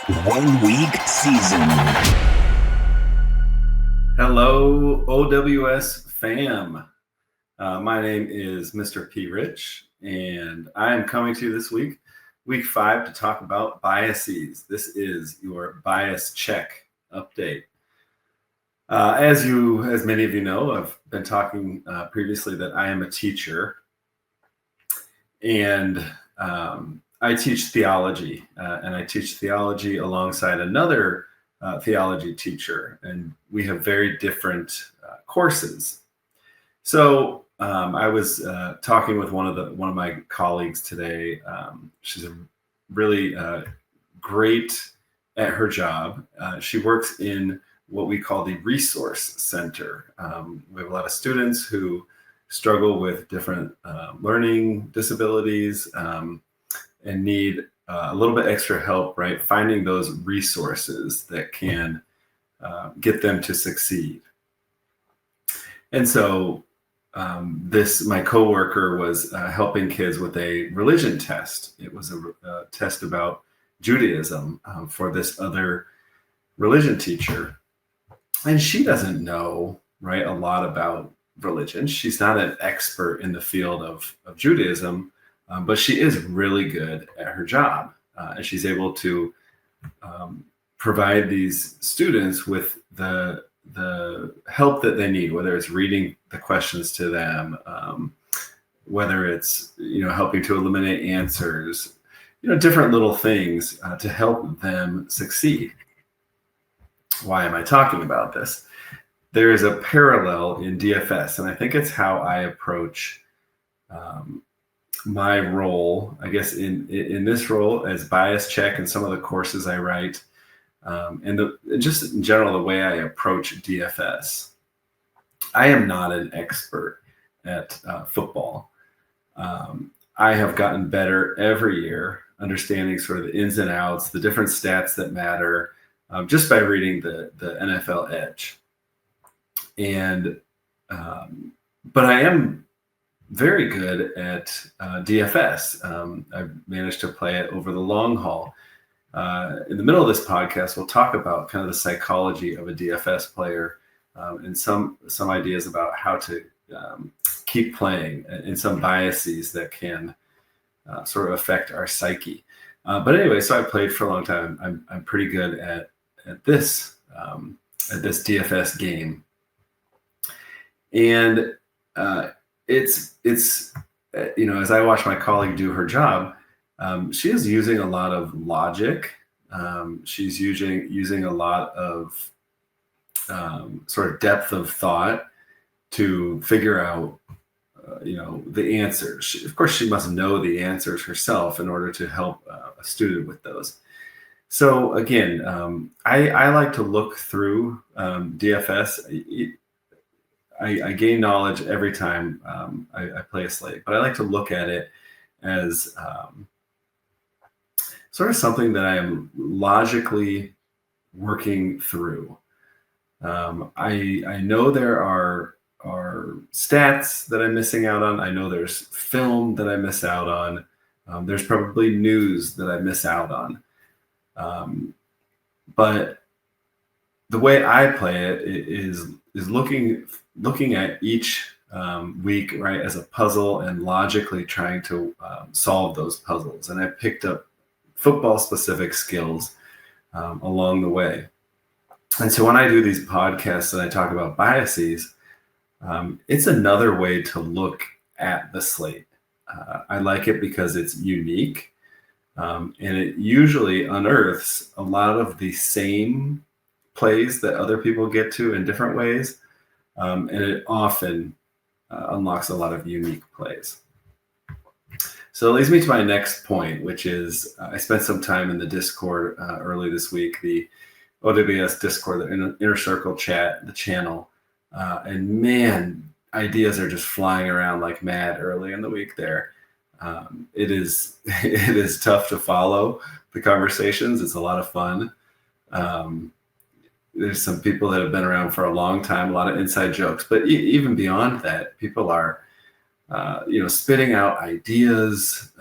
1 week season. Hello, OWS fam. My name is Mr. P. Rich, and I am coming to you this week, week 5, to talk about biases. This is your bias check update. As many of you know, I've been talking previously that I am a teacher, and I teach theology, and I teach theology alongside another theology teacher, and we have very different courses. So I was talking with one of my colleagues today. She's a really great at her job. She works in what we call the resource center. We have a lot of students who struggle with different learning disabilities and need a little bit extra help, right? Finding those resources that can get them to succeed. And so my coworker was helping kids with a religion test. It was a test about Judaism for this other religion teacher. And she doesn't know, right, a lot about religion. She's not an expert in the field of Judaism, but she is really good at her job. And she's able to provide these students with the help that they need, whether it's reading the questions to them, whether it's helping to eliminate answers, different little things to help them succeed. Why am I talking about this? There is a parallel in DFS, and I think it's how I approach my role, I guess, in this role as bias check and some of the courses I write, and just in general, the way I approach DFS. I am not an expert at football. I have gotten better every year, understanding sort of the ins and outs, the different stats that matter, just by reading the NFL Edge. And but I am very good at DFS. I've managed to play it over the long haul. In the middle of this podcast, we'll talk about kind of the psychology of a DFS player and some ideas about how to keep playing and some biases that can sort of affect our psyche. But anyway, so I played for a long time. I'm pretty good at this DFS game, and it's as I watch my colleague do her job, she is using a lot of logic. She's using a lot of sort of depth of thought to figure out the answers. Of course, she must know the answers herself in order to help a student with those. So again, I like to look through DFS. I gain knowledge every time I play a slate, but I like to look at it as sort of something that I am logically working through. I know there are stats that I'm missing out on. I know there's film that I miss out on. There's probably news that I miss out on. But the way I play it is looking at each week, right, as a puzzle and logically trying to solve those puzzles. And I picked up football specific skills along the way. And so when I do these podcasts and I talk about biases, it's another way to look at the slate. I like it because it's unique, and it usually unearths a lot of the same plays that other people get to in different ways, and it often unlocks a lot of unique plays. So it leads me to my next point, which is I spent some time in the Discord early this week, the OWS Discord, the Inner Circle chat, the channel, and man, ideas are just flying around like mad early in the week there. It is tough to follow the conversations. It's a lot of fun. There's some people that have been around for a long time, a lot of inside jokes, but even beyond that, people are, spitting out ideas,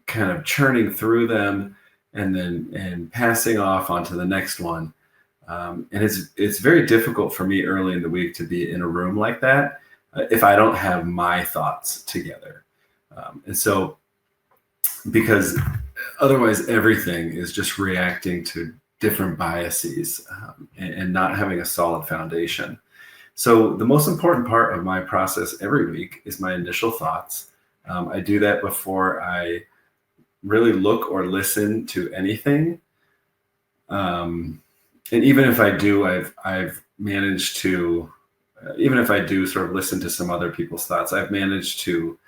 kind of churning through them. and passing off onto the next one. And it's very difficult for me early in the week to be in a room like that if I don't have my thoughts together. And so, because otherwise everything is just reacting to different biases and not having a solid foundation. So the most important part of my process every week is my initial thoughts. I do that before I really look or listen to anything. And even if I do, I've managed to, even if I do sort of listen to some other people's thoughts, I've managed to,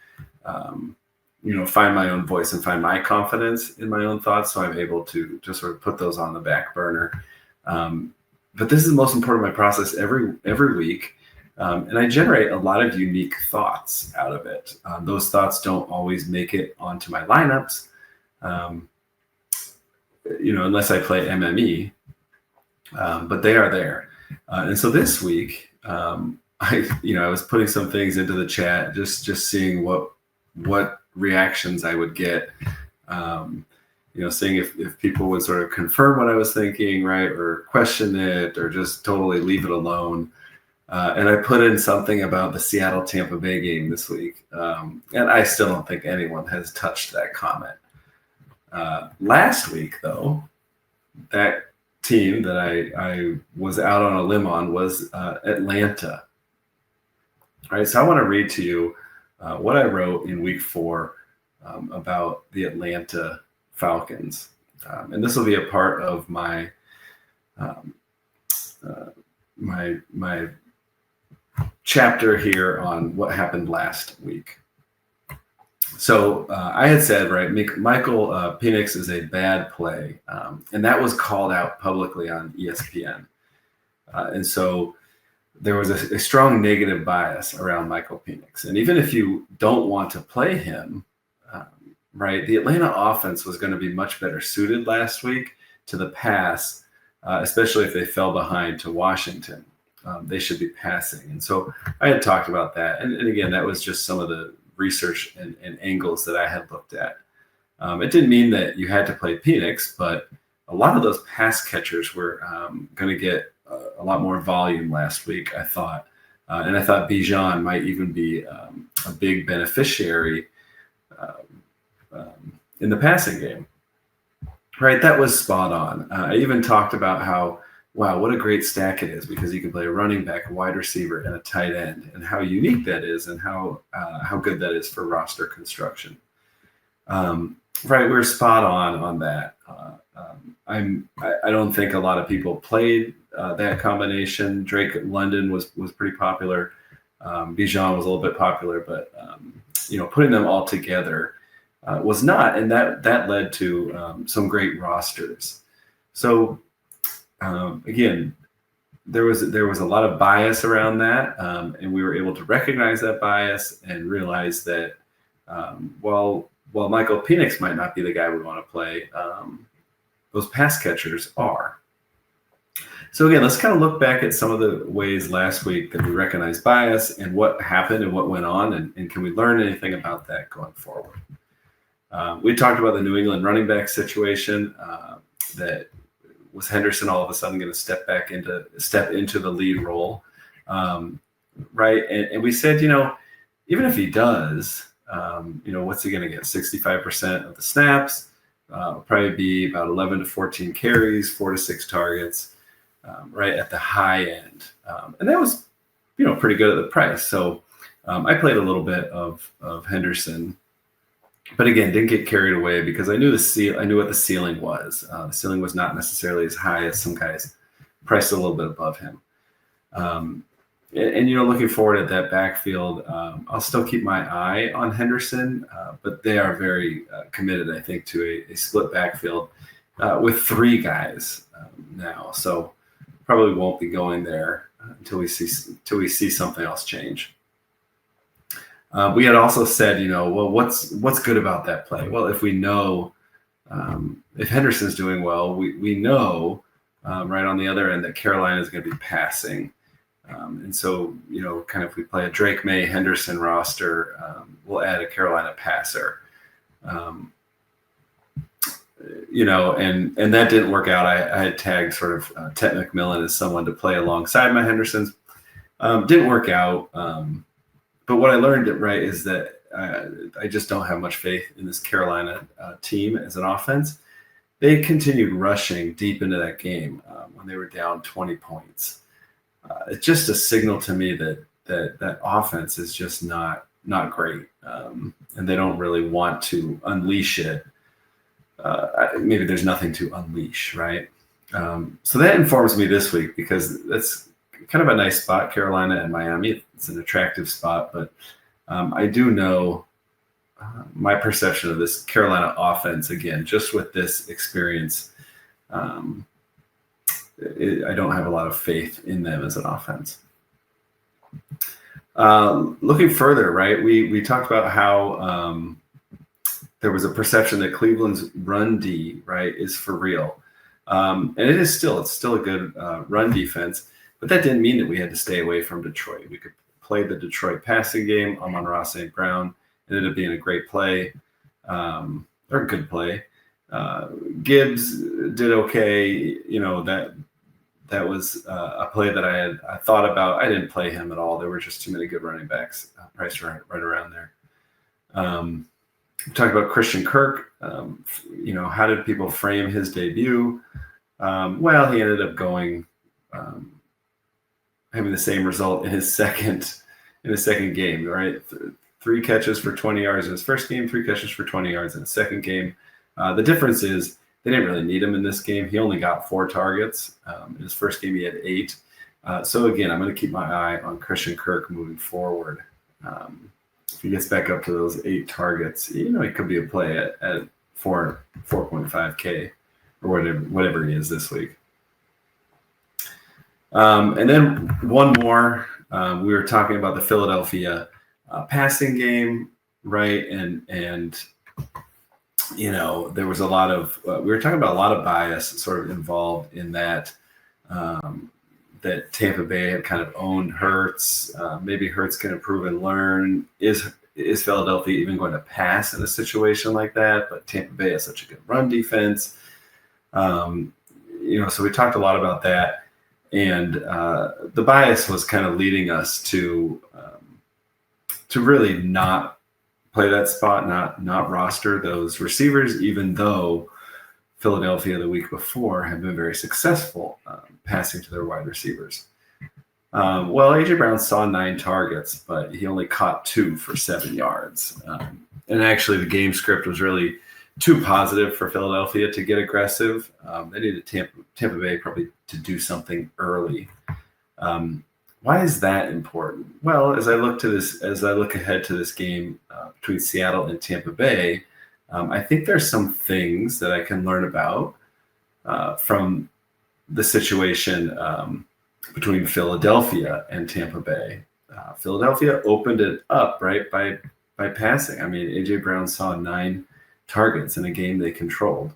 find my own voice and find my confidence in my own thoughts. So I'm able to just sort of put those on the back burner. But this is the most important of my process every week. And I generate a lot of unique thoughts out of it. Those thoughts don't always make it onto my lineups, unless I play MME. But they are there. And so this week, I was putting some things into the chat, just seeing what reactions I would get, seeing if people would sort of confirm what I was thinking, right, or question it, or just totally leave it alone. And I put in something about the Seattle Tampa Bay game this week. And I still don't think anyone has touched that comment. Last week, though, that team that I was out on a limb on was Atlanta. All right, so I want to read to you what I wrote in week 4 about the Atlanta Falcons. And this will be a part of my my chapter here on what happened last week. So I had said, right, Michael Penix is a bad play, and that was called out publicly on ESPN. And so there was a strong negative bias around Michael Penix. And even if you don't want to play him, right, the Atlanta offense was going to be much better suited last week to the pass, especially if they fell behind to Washington. They should be passing. And so I had talked about that. And again, that was just some of the research and angles that I had looked at. It didn't mean that you had to play Penix, but a lot of those pass catchers were going to get a lot more volume last week, I thought. And I thought Bijan might even be a big beneficiary in the passing game. Right, that was spot on. I even talked about how, wow, what a great stack it is, because you can play a running back, a wide receiver, and a tight end, and how unique that is, and how good that is for roster construction. Right, we're spot on that. I don't think a lot of people played that combination. Drake London was pretty popular. Bijan was a little bit popular, but putting them all together was not, and that led to some great rosters. So again, there was a lot of bias around that, and we were able to recognize that bias and realize that while Michael Penix might not be the guy we want to play, those pass catchers are. So again, let's kind of look back at some of the ways last week that we recognized bias and what happened and what went on, and can we learn anything about that going forward? We talked about the New England running back situation, that was Henderson all of a sudden going to step into the lead role, right? And we said, even if he does, what's he going to get? 65% of the snaps, probably be about 11 to 14 carries, 4 to 6 targets, right at the high end. And that was, pretty good at the price. So I played a little bit of Henderson, but again, didn't get carried away because I knew what the ceiling was. The ceiling was not necessarily as high as some guys priced a little bit above him. And looking forward at that backfield, I'll still keep my eye on Henderson, but they are very committed, I think, to a split backfield with 3 guys now. So probably won't be going there until we see something else change. We had also said, well, what's good about that play? Well, if we know if Henderson's doing well, we know right on the other end that Carolina is going to be passing. And so, kind of if we play a Drake May Henderson roster, we'll add a Carolina passer. and that didn't work out. I had tagged sort of Ted McMillan as someone to play alongside my Hendersons. Didn't work out. But what I learned is that I just don't have much faith in this Carolina team as an offense. They continued rushing deep into that game when they were down 20 points. It's just a signal to me that offense is just not great, and they don't really want to unleash it. Maybe there's nothing to unleash, right? So that informs me this week, because that's kind of a nice spot, Carolina and Miami. It's an attractive spot, but I do know my perception of this Carolina offense, again, just with this experience, I don't have a lot of faith in them as an offense. Looking further, right, we talked about how there was a perception that Cleveland's run D, right, is for real. And it's still a good run defense, but that didn't mean that we had to stay away from Detroit. We could play the Detroit passing game. Amon-Ra St. Brown ended up being a great play, or a good play. Gibbs did okay. That was a play that I thought about. I didn't play him at all. There were just too many good running backs priced right around there. Talk about Christian Kirk. How did people frame his debut? Well, he ended up going having the same result in his second game, right? 3 catches for 20 yards in his first game, 3 catches for 20 yards in his second game. The difference is they didn't really need him in this game. He only got 4 targets. In his first game, he had 8. So again, I'm going to keep my eye on Christian Kirk moving forward. If he gets back up to those 8 targets, he could be a play at 4.5K or whatever he is this week. And then one more. We were talking about the Philadelphia passing game, right? And there was a lot of we were talking about a lot of bias sort of involved in that. That Tampa Bay had kind of owned Hurts. Maybe Hurts can improve and learn. Is Philadelphia even going to pass in a situation like that? But Tampa Bay has such a good run defense. So we talked a lot about that. And the bias was kind of leading us to really not play that spot, not roster those receivers, even though Philadelphia the week before had been very successful passing to their wide receivers. A.J. Brown saw 9 targets, but he only caught 2 for 7 yards. And actually the game script was really too positive for Philadelphia to get aggressive. They needed Tampa Bay probably to do something early. Why is that important? Well, as I look ahead to this game between Seattle and Tampa Bay, I think there's some things that I can learn about from the situation between Philadelphia and Tampa Bay. Philadelphia opened it up, right, by passing. I mean, A.J. Brown saw 9 targets in a game they controlled.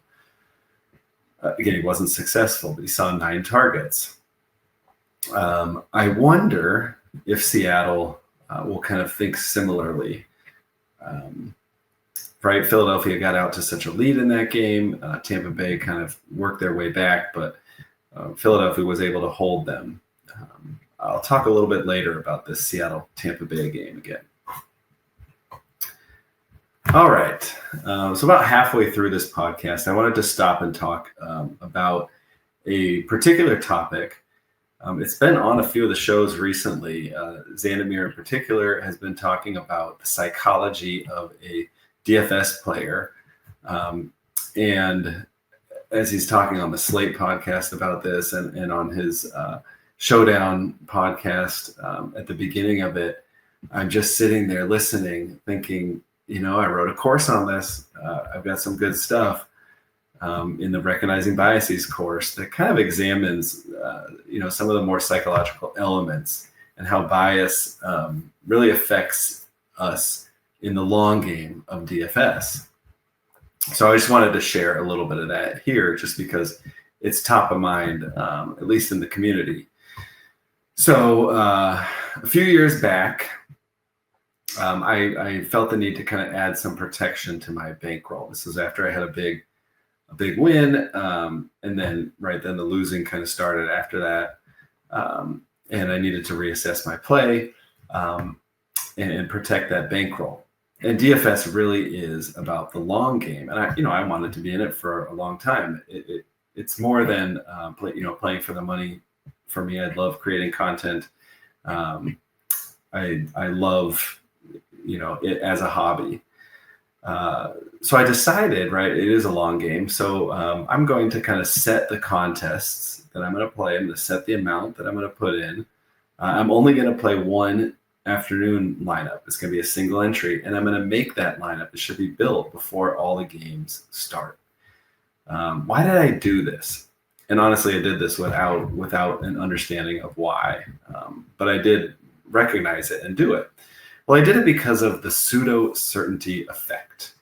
Again, he wasn't successful, but he saw 9 targets. I wonder if Seattle will kind of think similarly. Right, Philadelphia got out to such a lead in that game. Tampa Bay kind of worked their way back, but Philadelphia was able to hold them. I'll talk a little bit later about this Seattle-Tampa Bay game again. All right, so about halfway through this podcast, I wanted to stop and talk about a particular topic. It's been on a few of the shows recently. Xandamir in particular has been talking about the psychology of a DFS player. And as he's talking on the Slate podcast about this and on his Showdown podcast at the beginning of it, I'm just sitting there listening, thinking, I wrote a course on this. I've got some good stuff in the Recognizing Biases course that kind of examines, some of the more psychological elements and how bias really affects us in the long game of DFS. So I just wanted to share a little bit of that here just because it's top of mind, at least in the community. So a few years back, I felt the need to kind of add some protection to my bankroll. This was after I had a big a big win. And then the losing kind of started after that. And I needed to reassess my play and protect that bankroll. And DFS really is about the long game. And I wanted to be in it for a long time. It's more than playing for the money. For me, I love creating content. I love it as a hobby. So I decided, it is a long game. So I'm going to kind of set the contests that I'm going to play. I'm going to set the amount that I'm going to put in. I'm only going to play one afternoon lineup. It's going to be a single entry, and I'm going to make that lineup. It should be built before all the games start. Why did I do this? And honestly, I did this without an understanding of why, but I did recognize it and do it. Well, I did it because of the pseudo-certainty effect.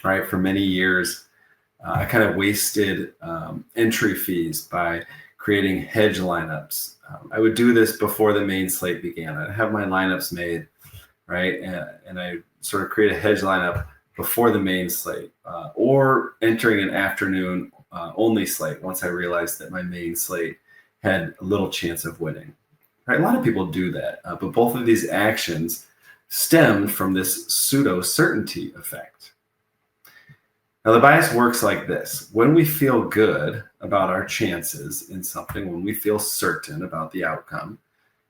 Right? For many years, I kind of wasted entry fees by creating hedge lineups. I would do this before the main slate began. I'd have my lineups made, right? And I sort of create a hedge lineup before the main slate, or entering an afternoon only slate once I realized that my main slate had a little chance of winning. Right? A lot of people do that, but both of these actions stemmed from this pseudo-certainty effect. Now, the bias works like this. When we feel good about our chances in something, when we feel certain about the outcome,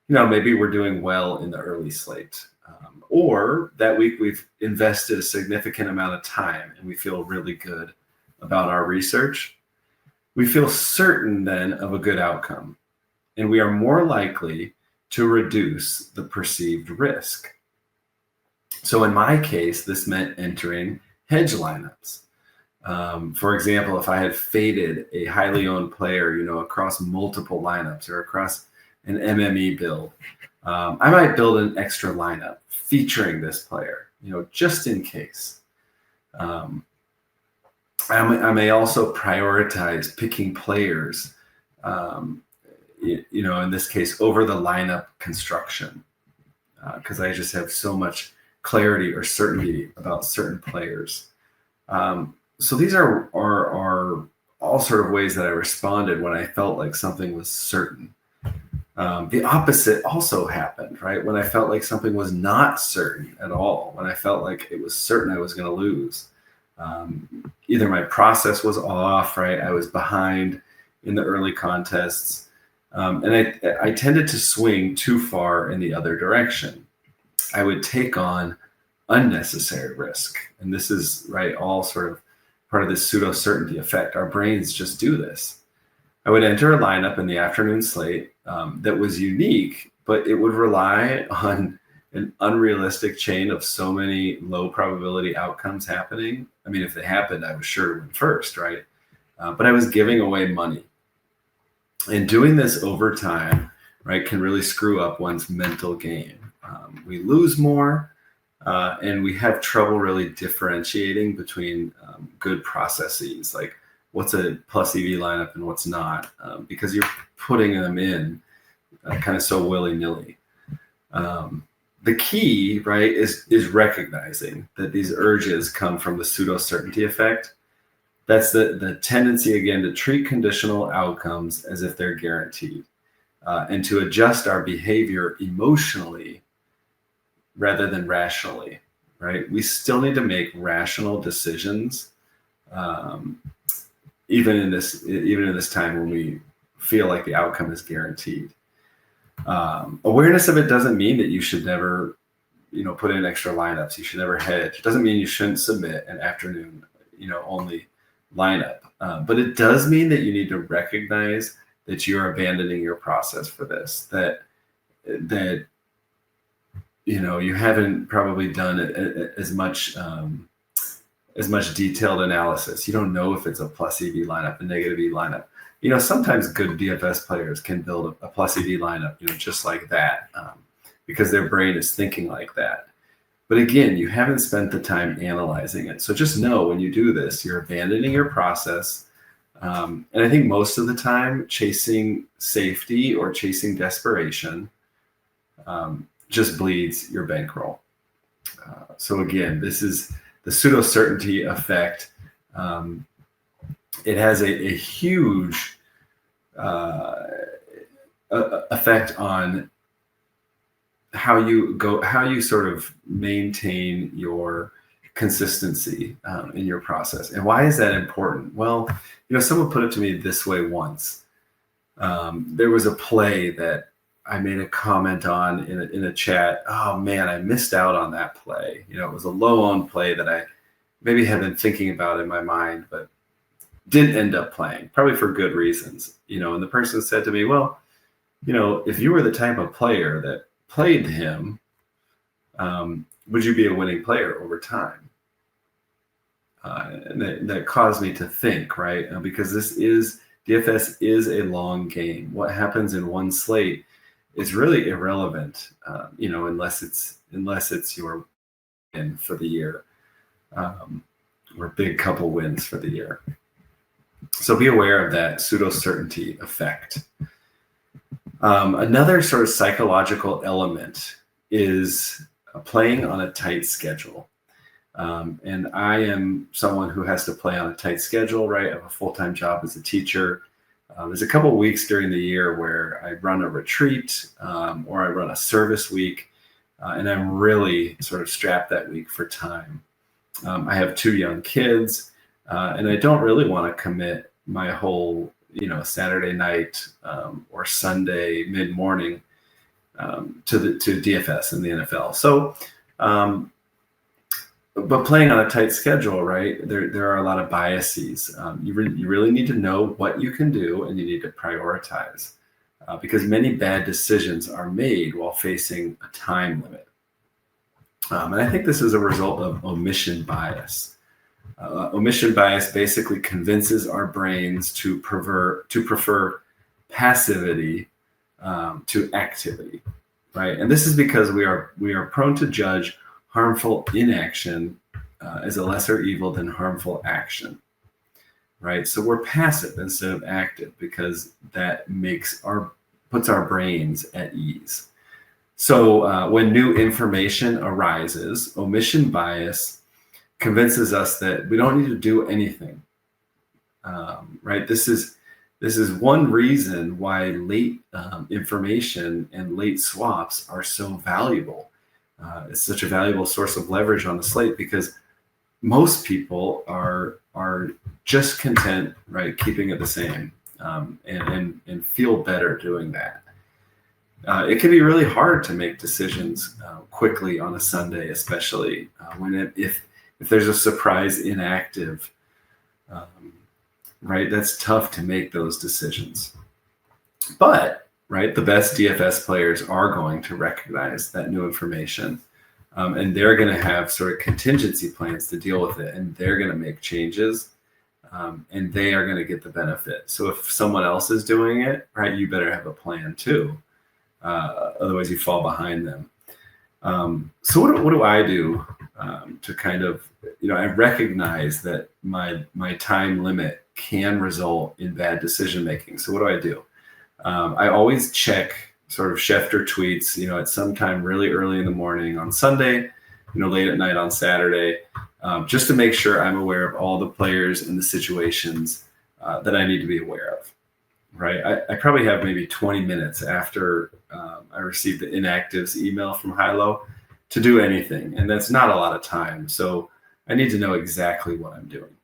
maybe we're doing well in the early slate, or that week we've invested a significant amount of time and we feel really good about our research, we feel certain then of a good outcome, and we are more likely to reduce the perceived risk. So in my case, this meant entering hedge lineups. For example, if I had faded a highly owned player, across multiple lineups or across an MME build, I might build an extra lineup featuring this player, just in case. I may also prioritize picking players, in this case, over the lineup construction, because I just have so much clarity or certainty about certain players. So these are all sort of ways that I responded when I felt like something was certain. The opposite also happened, right? When I felt like something was not certain at all, when I felt like it was certain I was going to lose. Either my process was off, right? I was behind in the early contests. And I tended to swing too far in the other direction. I would take on unnecessary risk. And this is, all sort of part of this pseudo-certainty effect. Our brains just do this. I would enter a lineup in the afternoon slate that was unique, but it would rely on an unrealistic chain of so many low probability outcomes happening. I mean, if they happened, I was sure to win first, right? But I was giving away money. And doing this over time, can really screw up one's mental game. We lose more, and we have trouble really differentiating between good processes, like what's a plus EV lineup and what's not, because you're putting them in kind of so willy-nilly. The key, is recognizing that these urges come from the pseudo-certainty effect. That's the tendency, again, to treat conditional outcomes as if they're guaranteed, and to adjust our behavior emotionally rather than rationally, right? We still need to make rational decisions, even in this time when we feel like the outcome is guaranteed. Awareness of it doesn't mean that you should never, put in extra lineups. You should never hedge. It doesn't mean you shouldn't submit an afternoon, only lineup. But it does mean that you need to recognize that you're abandoning your process for this, that you haven't probably done as much detailed analysis. You don't know if it's a plus EV lineup, a negative E lineup. Sometimes good DFS players can build a plus EV lineup, just like that, because their brain is thinking like that. But again, you haven't spent the time analyzing it. So just know when you do this, you're abandoning your process. And I think most of the time, chasing safety or chasing desperation just bleeds your bankroll. So again, this is the pseudo-certainty effect. it has a huge effect on how you sort of maintain your consistency in your process. And why is that important? Well, someone put it to me this way once. There was a play that I made a comment on in a chat. Oh man, I missed out on that play. It was a low-owned play that I maybe had been thinking about in my mind, but didn't end up playing, probably for good reasons. And the person said to me, well, if you were the type of player that played him, would you be a winning player over time? And that caused me to think, right? Because DFS is a long game. What happens in one slate is really irrelevant, unless it's your win for the year, or big couple wins for the year. So be aware of that pseudo-certainty effect. Another sort of psychological element is playing on a tight schedule. And I am someone who has to play on a tight schedule, right? I have a full-time job as a teacher. There's a couple of weeks during the year where I run a retreat or I run a service week, and I'm really sort of strapped that week for time. I have 2 young kids, and I don't really want to commit my whole, Saturday night or Sunday mid-morning to DFS in the NFL. So, but playing on a tight schedule, right? There are a lot of biases. You really need to know what you can do, and you need to prioritize because many bad decisions are made while facing a time limit. And I think this is a result of omission bias. Omission bias basically convinces our brains to prefer passivity to activity, right? And this is because we are prone to judge harmful inaction as a lesser evil than harmful action, right? So we're passive instead of active because that puts our brains at ease. So when new information arises, omission bias convinces us that we don't need to do anything, right? This is one reason why late information and late swaps are so valuable. It's such a valuable source of leverage on the slate because most people are just content, right, keeping it the same, and feel better doing that. It can be really hard to make decisions quickly on a Sunday, especially if there's a surprise inactive, right? That's tough to make those decisions. But, right, the best DFS players are going to recognize that new information, and they're going to have sort of contingency plans to deal with it, and they're going to make changes, and they are going to get the benefit. So if someone else is doing it, right, you better have a plan too. Otherwise you fall behind them. So what do I do to kind of, I recognize that my time limit can result in bad decision making. So what do? I always check sort of Schefter tweets, at some time really early in the morning on Sunday, late at night on Saturday, just to make sure I'm aware of all the players and the situations that I need to be aware of. Right. I probably have maybe 20 minutes after I received the inactives email from Hilo to do anything. And that's not a lot of time. So I need to know exactly what I'm doing.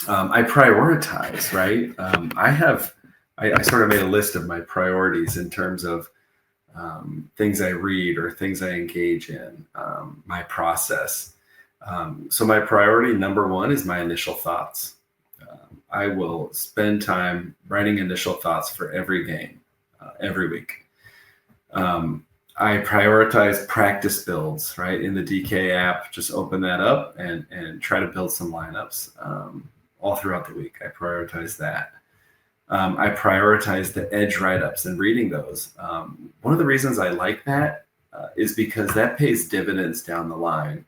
I prioritize, right? I sort of made a list of my priorities in terms of things I read or things I engage in, my process. So my priority number 1 is my initial thoughts. I will spend time writing initial thoughts for every game, every week. I prioritize practice builds, right? In the DK app, just open that up and try to build some lineups all throughout the week. I prioritize that. I prioritize the edge write-ups and reading those. One of the reasons I like that is because that pays dividends down the line.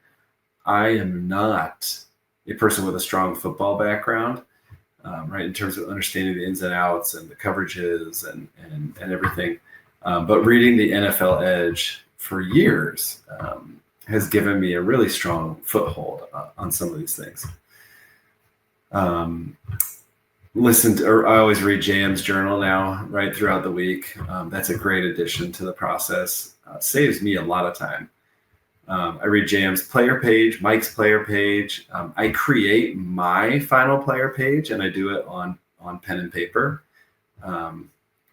I am not a person with a strong football background. Right, in terms of understanding the ins and outs and the coverages and everything. But reading the NFL Edge for years has given me a really strong foothold on some of these things. I always read JM's journal now, right, throughout the week. That's a great addition to the process. Saves me a lot of time. I read JM's player page, Mike's player page. I create my final player page, and I do it on pen and paper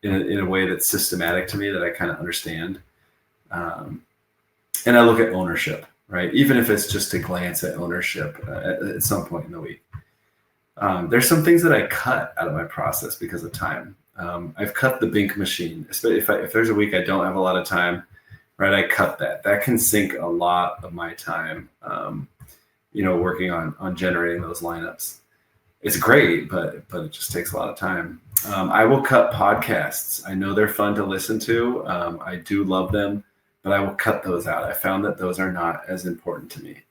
in a way that's systematic to me, that I kind of understand. And I look at ownership, right? Even if it's just to glance at ownership at some point in the week. There's some things that I cut out of my process because of time. I've cut the bink machine. If there's a week I don't have a lot of time, right, I cut that. That can sink a lot of my time, working on generating those lineups. It's great, but it just takes a lot of time. I will cut podcasts. I know they're fun to listen to. I do love them, but I will cut those out. I found that those are not as important to me.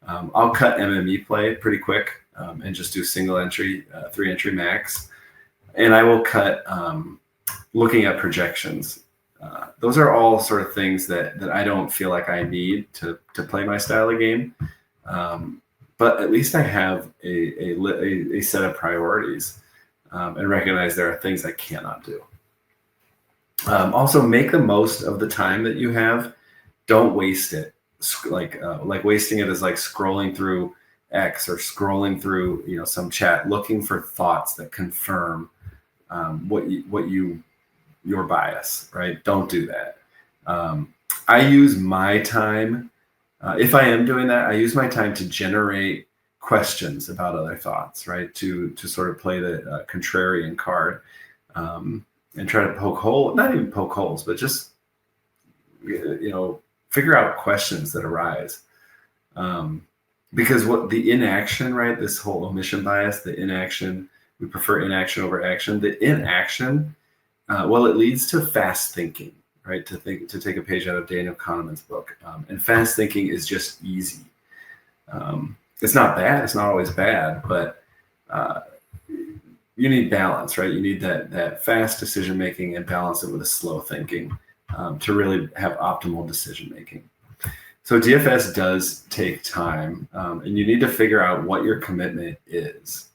I'll cut MME play pretty quick and just do single entry, 3-entry max. And I will cut looking at projections. Those are all sort of things that I don't feel like I need to play my style of game. But at least I have a set of priorities and recognize there are things I cannot do. Also, make the most of the time that you have. Don't waste it. Like wasting it is like scrolling through X or scrolling through some chat, looking for thoughts that confirm your bias, right? Don't do that. I use my time. If I am doing that, I use my time to generate questions about other thoughts, right? To sort of play the contrarian card and try to not even poke holes, but just, figure out questions that arise. Because what the inaction, right? This whole omission bias, the inaction, we prefer inaction over action. The inaction, it leads to fast thinking, right? To take a page out of Daniel Kahneman's book. And fast thinking is just easy. It's not bad. It's not always bad, but you need balance, right? You need that fast decision making and balance it with a slow thinking to really have optimal decision making. So DFS does take time, and you need to figure out what your commitment is.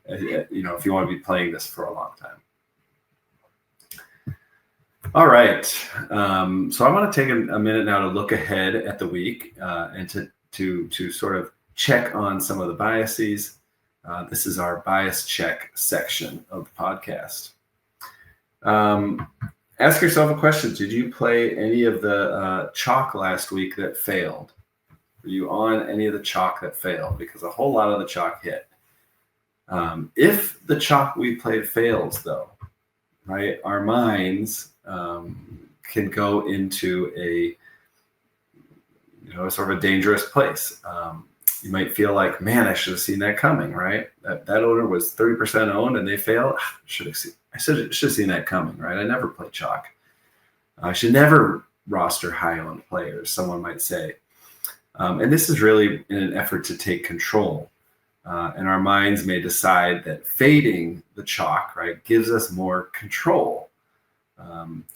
If you want to be playing this for a long time. All right. So I want to take a minute now to look ahead at the week and to sort of check on some of the biases. This is our bias check section of the podcast. Ask yourself a question. Did you play any of the chalk last week that failed? Were you on any of the chalk that failed? Because a whole lot of the chalk hit. If the chalk we played fails, though, right, our minds can go into a sort of a dangerous place. You might feel like, man, I should have seen that coming, right? That owner was 30% owned and they failed. I should have seen that coming, right? I never play chalk. I should never roster high-owned players, someone might say. And this is really in an effort to take control. And our minds may decide that fading the chalk, right, gives us more control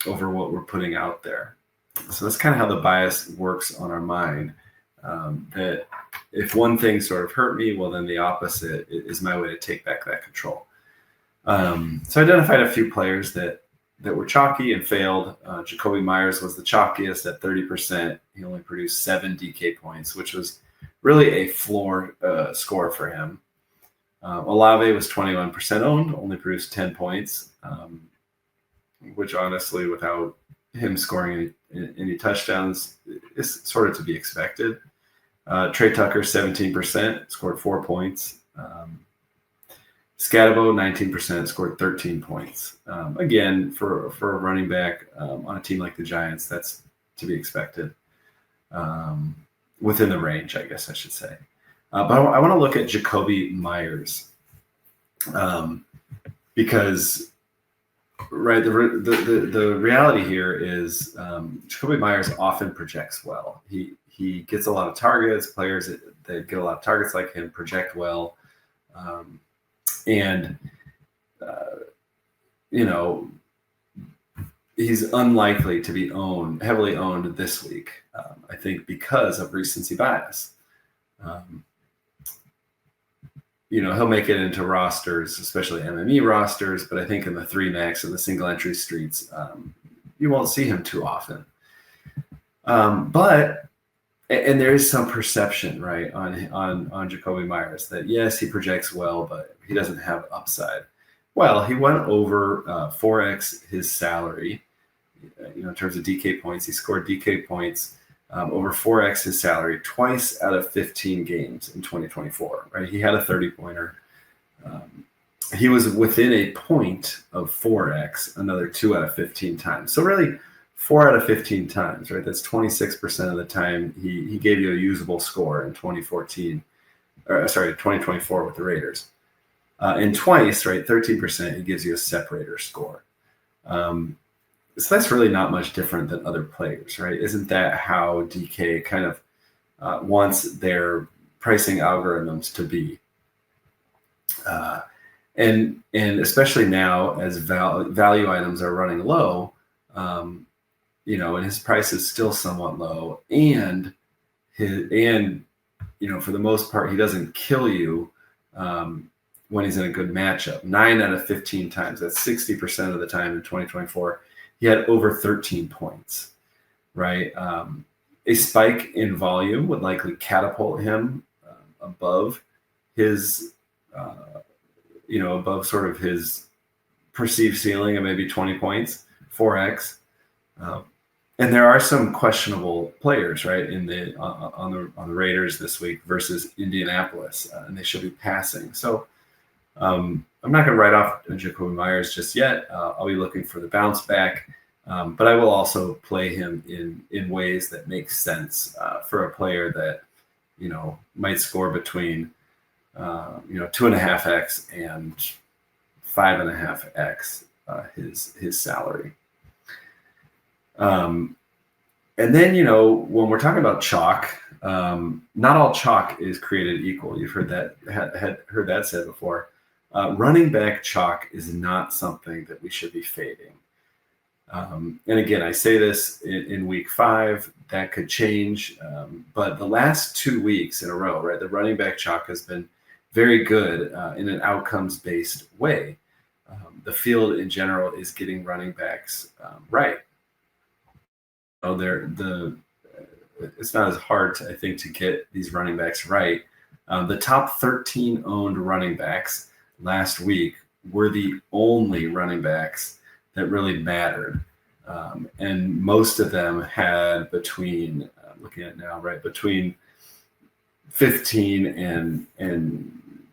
over what we're putting out there. So that's kind of how the bias works on our mind. That if one thing sort of hurt me, well, then the opposite is my way to take back that control. So I identified a few players that were chalky and failed. Jakobi Meyers was the chalkiest at 30%. He only produced 7 DK points, which was really a floor score for him. Olave was 21% owned, only produced 10 points, which honestly, without him scoring any touchdowns, is sort of to be expected. Trey Tucker, 17%, scored 4 points. Scatabo, 19%, scored 13 points. Again, for a running back on a team like the Giants, that's to be expected. Within the range, I guess I should say. But I want to look at Jakobi Meyers because, right, the reality here is Jakobi Meyers often projects well. He gets a lot of targets. Players that get a lot of targets like him project well. He's unlikely to be heavily owned this week, I think, because of recency bias. he'll make it into rosters, especially MME rosters, but I think in the 3 max and the single entry streets, you won't see him too often. But there is some perception, right, on Jakobi Meyers that yes, he projects well, but he doesn't have upside. Well, he went over 4x his salary, in terms of DK points. He scored DK points over 4x his salary twice out of 15 games in 2024, right? He had a 30-pointer. He was within a point of 4x another 2 out of 15 times. So really 4 out of 15 times, right? That's 26% of the time he gave you a usable score in 2024 with the Raiders. And twice, right, 13%, he gives you a separator score. So that's really not much different than other players, right? Isn't that how DK kind of wants their pricing algorithms to be? And especially now as value items are running low, and his price is still somewhat low, and for the most part, he doesn't kill you when he's in a good matchup. 9 out of 15 times, that's 60% of the time in 2024, he had over 13 points, right? A spike in volume would likely catapult him above his, above sort of his perceived ceiling of maybe 20 points, 4x. And there are some questionable players, right, on the Raiders this week versus Indianapolis, and they should be passing. So I'm not going to write off Jakobi Meyers just yet. I'll be looking for the bounce back, but I will also play him in ways that make sense for a player that might score between 2.5x and 5.5x his salary. And then, when we're talking about chalk, not all chalk is created equal. You've heard that, had heard that said before. Running back chalk is not something that we should be fading. And again, I say this in week 5, that could change. But the last 2 weeks in a row, right, the running back chalk has been very good in an outcomes-based way. The field in general is getting running backs right. It's not as hard, I think, to get these running backs right. The top 13 owned running backs last week were the only running backs that really mattered. And most of them had between, looking at now, right, between 15 and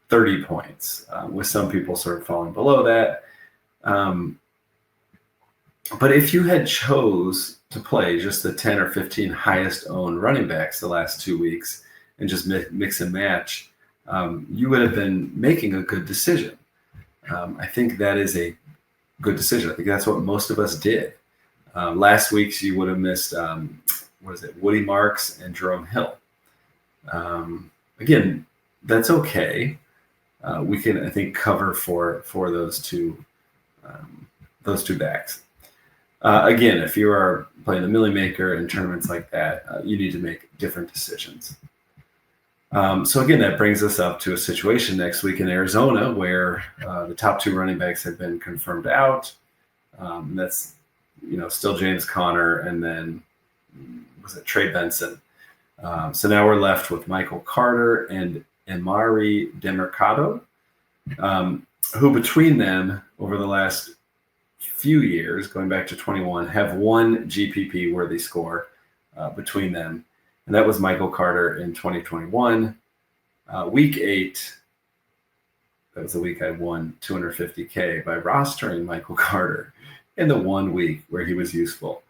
30 points, with some people sort of falling below that. But if you had chose to play just the 10 or 15 highest owned running backs the last 2 weeks and just mix and match, you would have been making a good decision. I think that is a good decision. I think that's what most of us did. Last week's you would have missed, Woody Marks and Jerome Hill. Again, that's okay. We can, I think, cover for those two backs. Again, if you are playing the Millie Maker in tournaments like that, you need to make different decisions. So again, that brings us up to a situation next week in Arizona where the top 2 running backs have been confirmed out. And that's, still James Conner and then Trey Benson. So now we're left with Michael Carter and Emari Demercado, who between them over the last few years, going back to 21, have one GPP worthy score between them. And that was Michael Carter in 2021. Week 8, that was the week I won $250K by rostering Michael Carter in the 1 week where he was useful.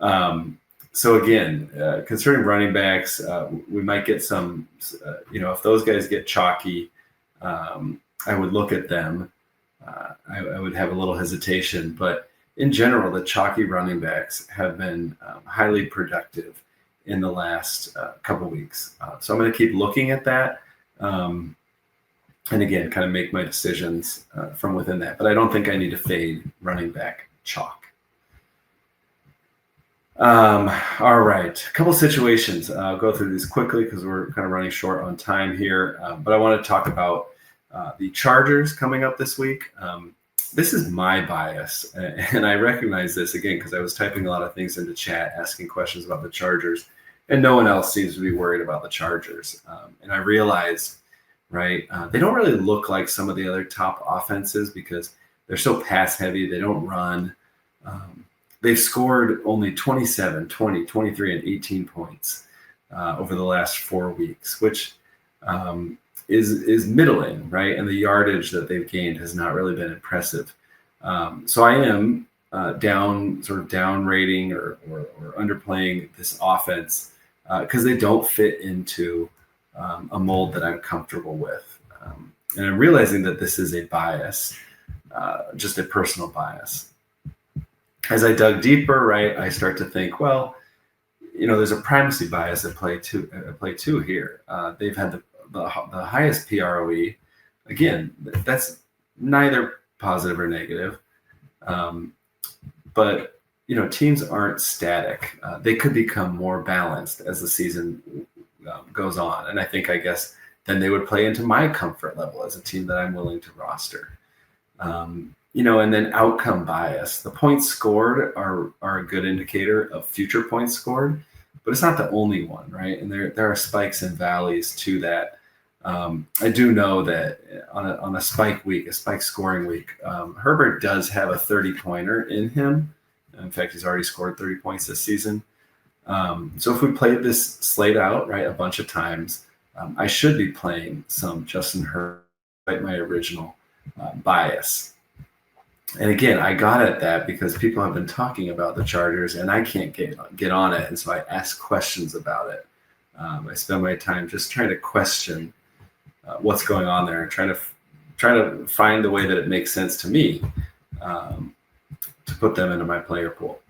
So again, concerning running backs, we might get some, if those guys get chalky, I would look at them. I would have a little hesitation, but in general, the chalky running backs have been highly productive in the last couple weeks. So I'm going to keep looking at that. And again, kind of make my decisions from within that. But I don't think I need to fade running back chalk. All right, a couple situations. I'll go through these quickly because we're kind of running short on time here. But I want to talk about the Chargers coming up this week. This is my bias, and I recognize this again because I was typing a lot of things into chat, asking questions about the Chargers, and no one else seems to be worried about the Chargers. And I realized, right, they don't really look like some of the other top offenses because they're so pass heavy. They don't run. They've scored only 27, 20, 23, and 18 points over the last 4 weeks, which is middling, right? And the yardage that they've gained has not really been impressive. So I am down rating or underplaying this offense because they don't fit into a mold that I'm comfortable with. And I'm realizing that this is a bias, just a personal bias. As I dug deeper, right, I start to think, well, there's a primacy bias at play too here. They've had the highest PROE. Again, that's neither positive or negative. But teams aren't static. They could become more balanced as the season goes on. And I guess then they would play into my comfort level as a team that I'm willing to roster. And then outcome bias. The points scored are a good indicator of future points scored, but it's not the only one, right? And there are spikes and valleys to that. I do know that on a spike scoring week, Herbert does have a 30-pointer in him. In fact, he's already scored 30 points this season. So if we played this slate out, right, a bunch of times, I should be playing some Justin Herbert, right, my original bias. And again, I got at that because people have been talking about the Chargers and I can't get on it. And so I ask questions about it. I spend my time just trying to question what's going on there and trying to find the way that it makes sense to me to put them into my player pool.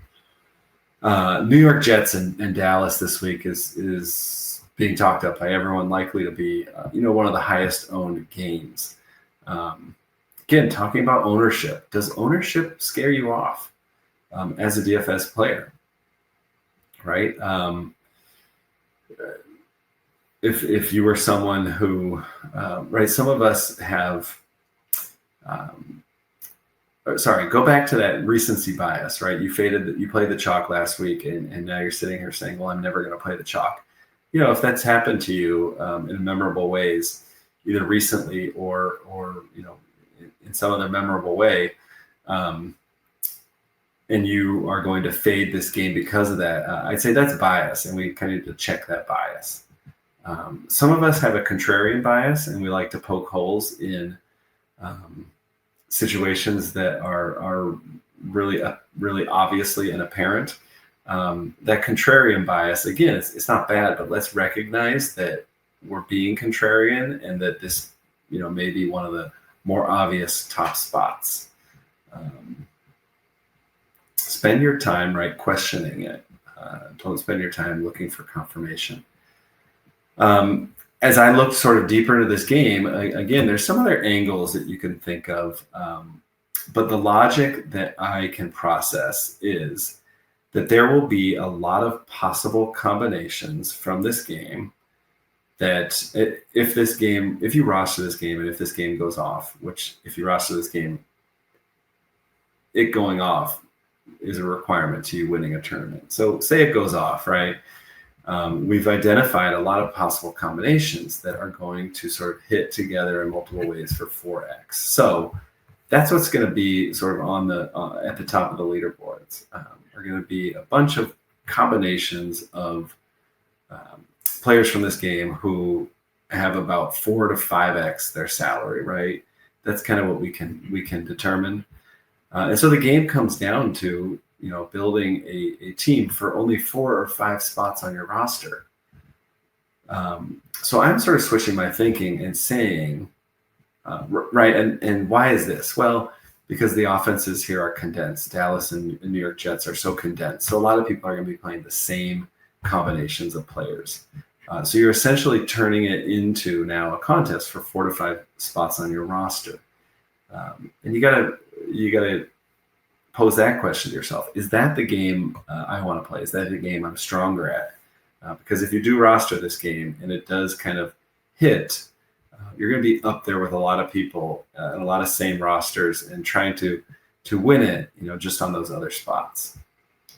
New York Jets and Dallas this week is being talked up by everyone, likely to be one of the highest owned games. Again, talking about ownership. Does ownership scare you off as a DFS player? Right? If you were someone who, right, some of us have, go back to that recency bias, right? You played the chalk last week and now you're sitting here saying, well, I'm never going to play the chalk. If that's happened to you in memorable ways, either recently or in some other memorable way, and you are going to fade this game because of that, I'd say that's bias, and we kind of need to check that bias. Some of us have a contrarian bias, and we like to poke holes in situations that are really obviously and apparent. That contrarian bias, again, it's not bad, but let's recognize that we're being contrarian and that this, may be one of the more obvious top spots. Spend your time, right, questioning it. Don't spend your time looking for confirmation. As I looked sort of deeper into this game, again, there's some other angles that you can think of. But the logic that I can process is that there will be a lot of possible combinations from this game that if you roster this game and if this game goes off, which if you roster this game, it going off is a requirement to you winning a tournament. So say it goes off, right? We've identified a lot of possible combinations that are going to sort of hit together in multiple ways for 4x. So that's what's going to be sort of on at the top of the leaderboards. Are going to be a bunch of combinations of players from this game who have about 4 to 5x their salary, right? That's kind of what we can determine. And so the game comes down to, building a team for only 4 or 5 spots on your roster. So I'm sort of switching my thinking and saying, right, and why is this? Well, because the offenses here are condensed. Dallas and New York Jets are so condensed. So a lot of people are going to be playing the same combinations of players. So you're essentially turning it into now a contest for 4 to 5 spots on your roster. And you gotta pose that question to yourself. Is that the game I want to play? Is that the game I'm stronger at? Because if you do roster this game and it does kind of hit, you're going to be up there with a lot of people and a lot of same rosters and trying to win it, just on those other spots.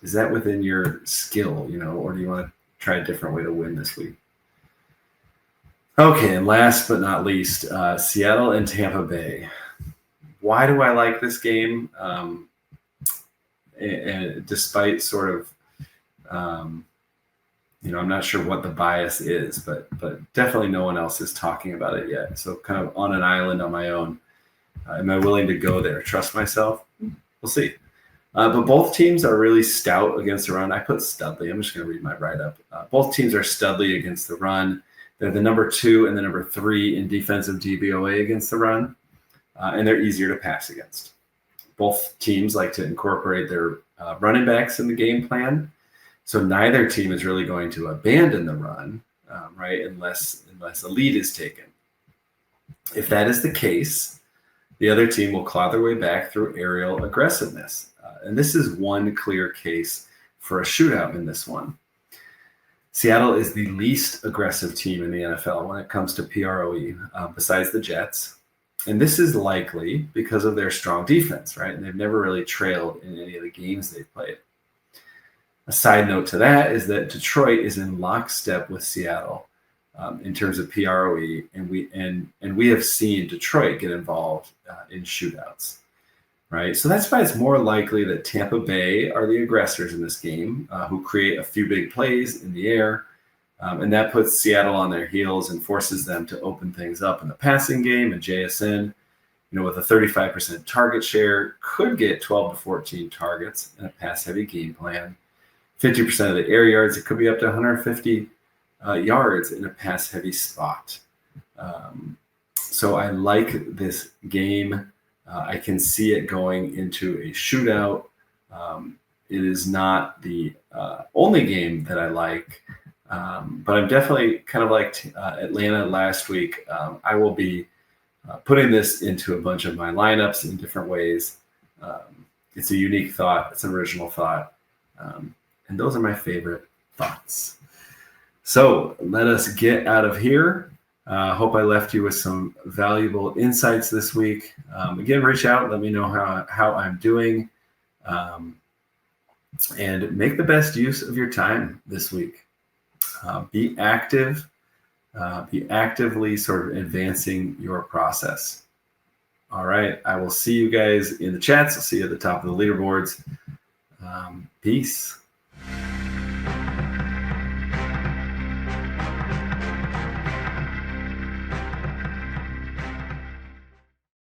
Is that within your skill, or do you want to try a different way to win this week? Okay, and last but not least, Seattle and Tampa Bay. Why do I like this game? And despite sort of, I'm not sure what the bias is, but definitely no one else is talking about it yet. So kind of on an island on my own. Am I willing to go there? Trust myself? We'll see. But both teams are really stout against the run. I put Studley. I'm just going to read my write-up. Both teams are Studley against the run. They're the number 2 and the number 3 in defensive DVOA against the run, and they're easier to pass against. Both teams like to incorporate their running backs in the game plan, so neither team is really going to abandon the run, right? Unless a lead is taken. If that is the case, the other team will claw their way back through aerial aggressiveness. And this is one clear case for a shootout in this one. Seattle is the least aggressive team in the NFL when it comes to PROE, besides the Jets. And this is likely because of their strong defense, right? And they've never really trailed in any of the games they've played. A side note to that is that Detroit is in lockstep with Seattle in terms of PROE, and we have seen Detroit get involved in shootouts, right? So that's why it's more likely that Tampa Bay are the aggressors in this game, who create a few big plays in the air, and that puts Seattle on their heels and forces them to open things up in the passing game. And JSN, with a 35% target share, could get 12 to 14 targets in a pass-heavy game plan. 50% of the air yards, it could be up to 150 yards in a pass-heavy spot. So I like this game. I can see it going into a shootout. It is not the only game that I like, but I'm definitely kind of like Atlanta last week. I will be putting this into a bunch of my lineups in different ways. It's a unique thought. It's an original thought. And those are my favorite thoughts. So let us get out of here. Hope I left you with some valuable insights this week. Again, reach out. Let me know how I'm doing. And make the best use of your time this week. Be active. Be actively sort of advancing your process. All right. I will see you guys in the chats. I'll see you at the top of the leaderboards. Peace.